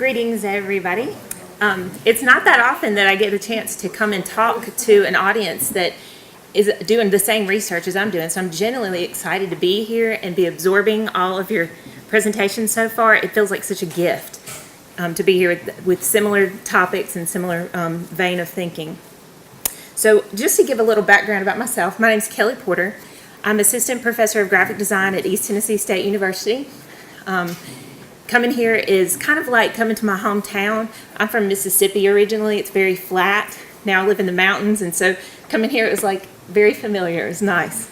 Greetings, everybody. It's not that often that I get a chance to come and talk to an audience that is doing the same research as I'm doing, so I'm genuinely excited to be here and be absorbing all of your presentations so far. It feels like such a gift to be here with similar topics and similar vein of thinking. So just to give a little background about myself, my name is Kelly Porter. I'm Assistant Professor of Graphic Design at East Tennessee State University. Coming here is kind of like coming to my hometown. I'm from Mississippi originally. It's very flat. Now I live in the mountains, and so coming here it was like very familiar. It was nice.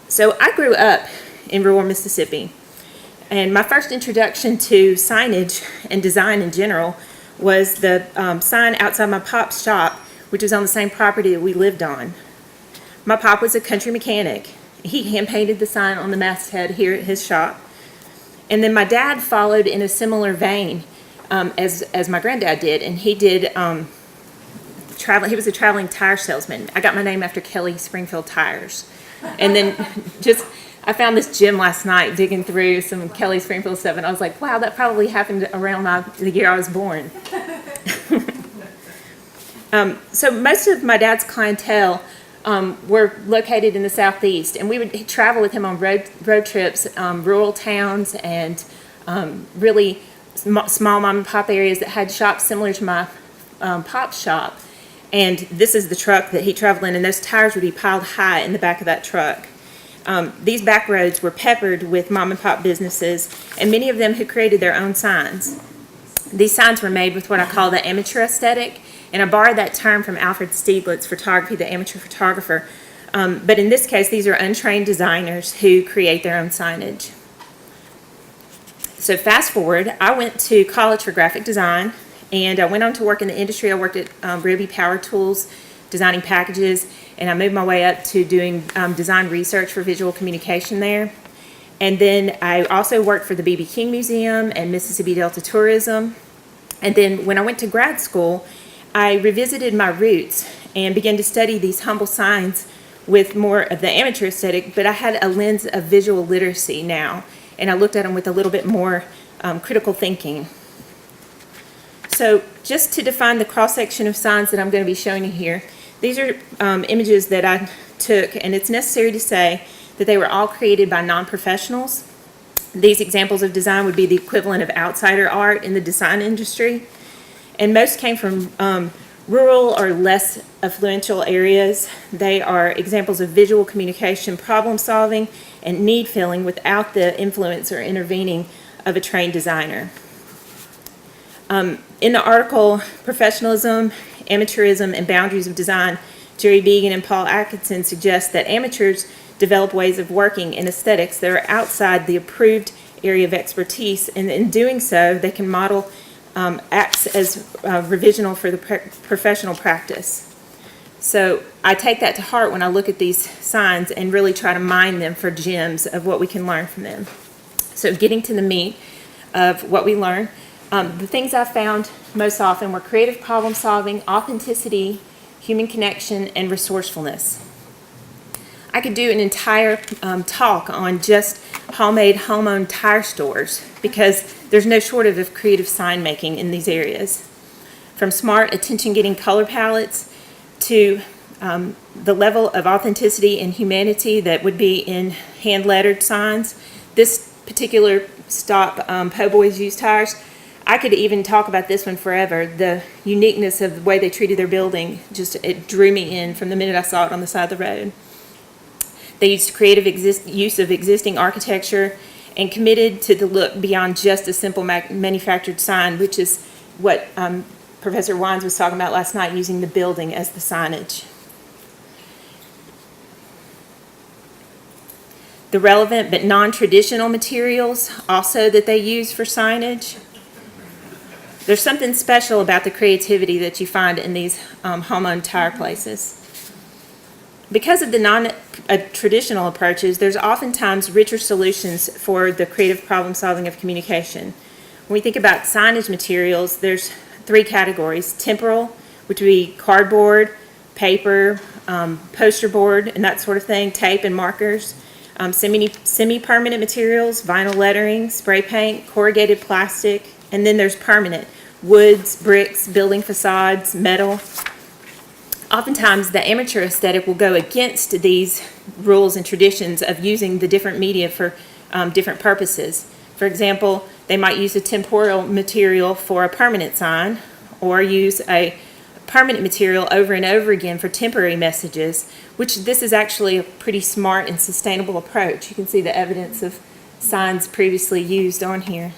So I grew up in rural Mississippi, and my first introduction to signage and design in general was the sign outside my pop's shop, which was on the same property that we lived on. My pop was a country mechanic. He hand-painted the sign on the masthead here at his shop. And then my dad followed in a similar vein as my granddad did, and he did he was a traveling tire salesman. I got my name after Kelly Springfield Tires. And then I found this gem last night digging through some Kelly Springfield stuff, and I was like, wow, that probably happened around the year I was born. So most of my dad's clientele were located in the southeast, and we would travel with him on road trips, rural towns and really small mom and pop areas that had shops similar to my pop's shop. And this is the truck that he traveled in, and those tires would be piled high in the back of that truck. These back roads were peppered with mom and pop businesses, and many of them who created their own signs. These signs were made with what I call the amateur aesthetic, and I borrowed that term from Alfred Stieglitz's photography, the amateur photographer. But in this case, these are untrained designers who create their own signage. So fast forward, I went to college for graphic design, and I went on to work in the industry. I worked at Ruby Power Tools, designing packages, and I moved my way up to doing design research for visual communication there. And then I also worked for the B.B. King Museum and Mississippi Delta Tourism. And then when I went to grad school, I revisited my roots and began to study these humble signs with more of the amateur aesthetic, but I had a lens of visual literacy now, and I looked at them with a little bit more critical thinking. So just to define the cross-section of signs that I'm going to be showing you here, these are images that I took, and it's necessary to say that they were all created by non-professionals. These examples of design would be the equivalent of outsider art in the design industry. And most came from rural or less affluential areas. They are examples of visual communication, problem solving, and need filling without the influence or intervening of a trained designer. In the article, Professionalism, Amateurism, and Boundaries of Design, Jerry Began and Paul Atkinson suggest that amateurs develop ways of working in aesthetics that are outside the approved area of expertise, and in doing so, they can model acts as revisional for the professional practice. So I take that to heart when I look at these signs and really try to mine them for gems of what we can learn from them. So getting to the meat of what we learn, the things I found most often were creative problem solving, authenticity, human connection, and resourcefulness. I could do an entire talk on just homemade, home-owned tire stores because there's no shortage of creative sign making in these areas. From smart, attention-getting color palettes to the level of authenticity and humanity that would be in hand-lettered signs. This particular stop, Po' Boys Used Tires, I could even talk about this one forever. The uniqueness of the way they treated their building, it drew me in from the minute I saw it on the side of the road. They used creative use of existing architecture and committed to the look beyond just a simple manufactured sign, which is what Professor Wines was talking about last night, using the building as the signage. The relevant but non-traditional materials also that they use for signage. There's something special about the creativity that you find in these home-owned tire places. Because of the non-traditional approaches, there's oftentimes richer solutions for the creative problem solving of communication. When we think about signage materials, there's three categories: temporal, which would be cardboard, paper, poster board, and that sort of thing, tape and markers. semi-permanent materials, vinyl lettering, spray paint, corrugated plastic, and then there's permanent, woods, bricks, building facades, metal. Oftentimes, the amateur aesthetic will go against these rules and traditions of using the different media for different purposes. For example, they might use a temporal material for a permanent sign, or use a permanent material over and over again for temporary messages, which this is actually a pretty smart and sustainable approach. You can see the evidence of signs previously used on here.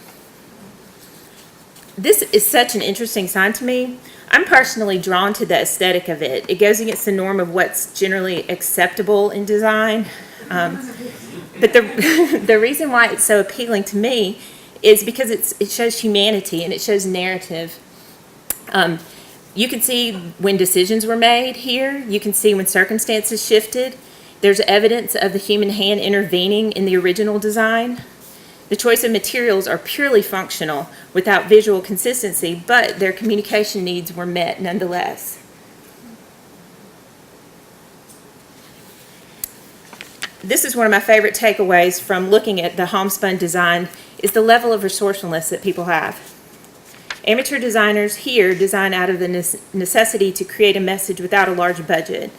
This is such an interesting sign to me. I'm personally drawn to the aesthetic of it. It goes against the norm of what's generally acceptable in design. But the reason why it's so appealing to me is because it shows humanity and it shows narrative. You can see when decisions were made here. You can see when circumstances shifted. There's evidence of the human hand intervening in the original design. The choice of materials are purely functional without visual consistency, but their communication needs were met nonetheless. This is one of my favorite takeaways from looking at the homespun design is the level of resourcefulness that people have. Amateur designers here design out of the necessity to create a message without a large budget.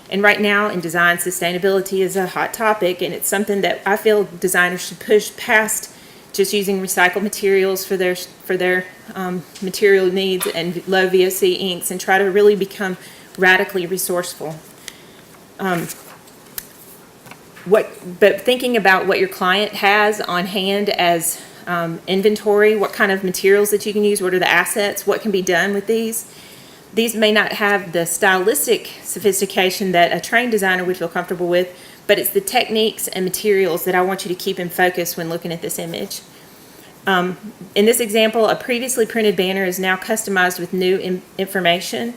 And right now in design, sustainability is a hot topic, and it's something that I feel designers should push past just using recycled materials for their material needs and low VOC inks, and try to really become radically resourceful. But thinking about what your client has on hand as inventory, what kind of materials that you can use, what are the assets, what can be done with these. These may not have the stylistic sophistication that a trained designer would feel comfortable with, but it's the techniques and materials that I want you to keep in focus when looking at this image. In this example, a previously printed banner is now customized with new information.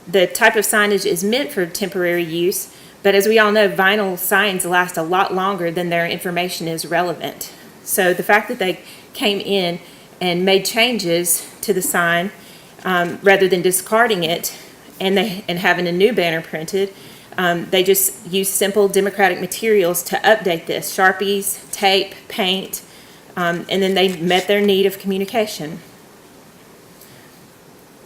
The type of signage is meant for temporary use, but as we all know, vinyl signs last a lot longer than their information is relevant. So the fact that they came in and made changes to the sign rather than discarding it and having a new banner printed, they just used simple democratic materials to update this: Sharpies, tape, paint, and then they met their need of communication.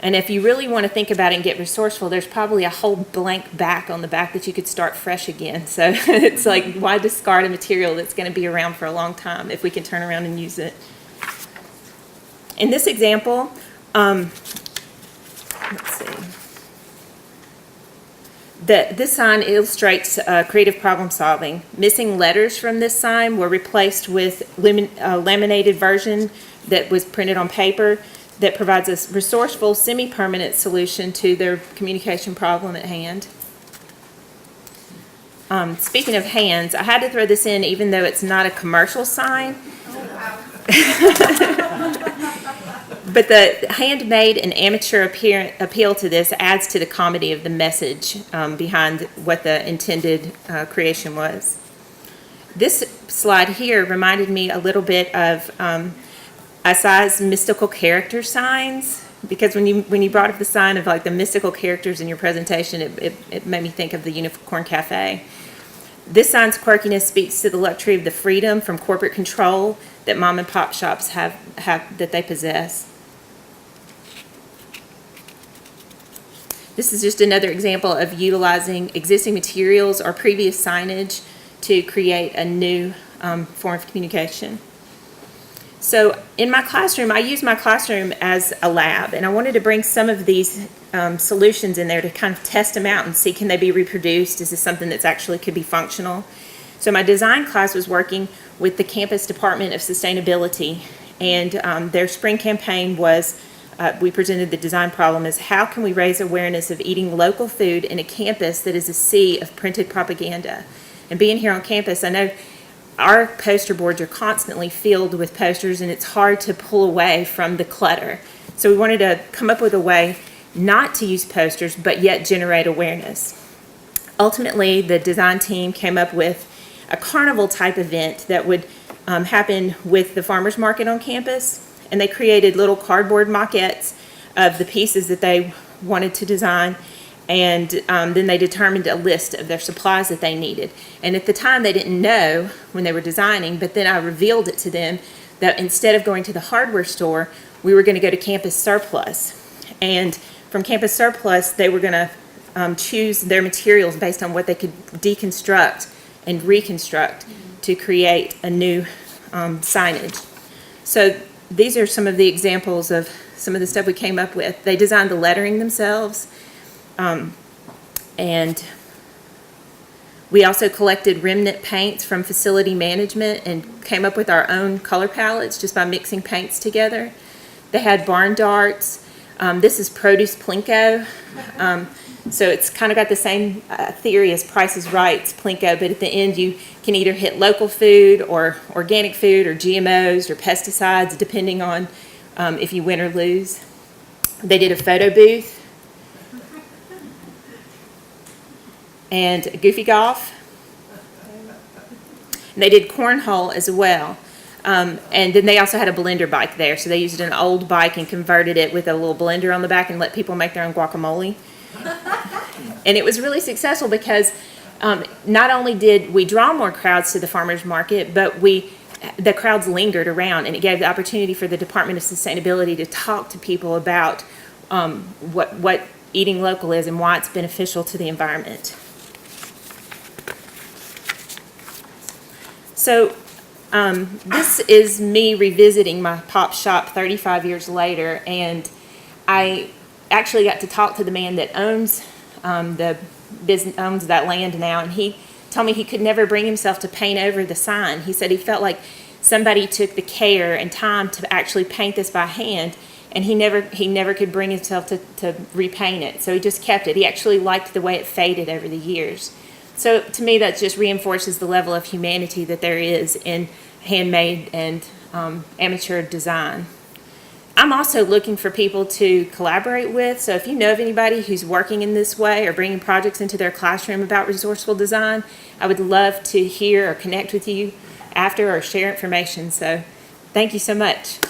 And if you really want to think about it and get resourceful, there's probably a whole blank back on the back that you could start fresh again. So it's like, why discard a material that's going to be around for a long time if we can turn around and use it? In this example, let's see. This sign illustrates creative problem solving. Missing letters from this sign were replaced with a laminated version that was printed on paper that provides a resourceful, semi-permanent solution to their communication problem at hand. Speaking of hands, I had to throw this in even though it's not a commercial sign. But the handmade and amateur appeal to this adds to the comedy of the message behind what the intended creation was. This slide here reminded me a little bit of SI's mystical character signs, because when you brought up the sign of like the mystical characters in your presentation, it made me think of the Unicorn Cafe. This sign's quirkiness speaks to the luxury of the freedom from corporate control that mom and pop shops have that they possess. This is just another example of utilizing existing materials or previous signage to create a new form of communication. So in my classroom, I use my classroom as a lab, and I wanted to bring some of these solutions in there to kind of test them out and see, can they be reproduced? Is this something that's actually could be functional? So my design class was working with the campus Department of Sustainability, and their spring campaign was, we presented the design problem as, how can we raise awareness of eating local food in a campus that is a sea of printed propaganda? And being here on campus, I know our poster boards are constantly filled with posters, and it's hard to pull away from the clutter. So we wanted to come up with a way not to use posters, but yet generate awareness. Ultimately, the design team came up with a carnival type event that would happen with the farmers market on campus, and they created little cardboard maquettes of the pieces that they wanted to design, And then they determined a list of their supplies that they needed. And at the time, they didn't know when they were designing, but then I revealed it to them that instead of going to the hardware store, we were going to go to Campus Surplus. And from Campus Surplus, they were going to choose their materials based on what they could deconstruct and reconstruct to create a new signage. So these are some of the examples of some of the stuff we came up with. They designed the lettering themselves. And we also collected remnant paints from facility management and came up with our own color palettes just by mixing paints together. They had barn darts. This is produce plinko. So it's kind of got the same theory as Price is Right's plinko, but at the end you can either hit local food or organic food or GMOs or pesticides, depending on if you win or lose. They did a photo booth. And Goofy Golf. And they did cornhole as well. And then they also had a blender bike there. So they used an old bike and converted it with a little blender on the back and let people make their own guacamole. And it was really successful because not only did we draw more crowds to the farmers market, but the crowds lingered around, and it gave the opportunity for the Department of Sustainability to talk to people about what eating local is and why it's beneficial to the environment. So this is me revisiting my pop shop 35 years later, and I actually got to talk to the man that owns owns that land now, and he told me he could never bring himself to paint over the sign. He said he felt like somebody took the care and time to actually paint this by hand, and he never could bring himself to repaint it. So he just kept it. He actually liked the way it faded over the years. So to me, that just reinforces the level of humanity that there is in handmade and amateur design. I'm also looking for people to collaborate with. So if you know of anybody who's working in this way or bringing projects into their classroom about resourceful design, I would love to hear or connect with you after or share information. So thank you so much.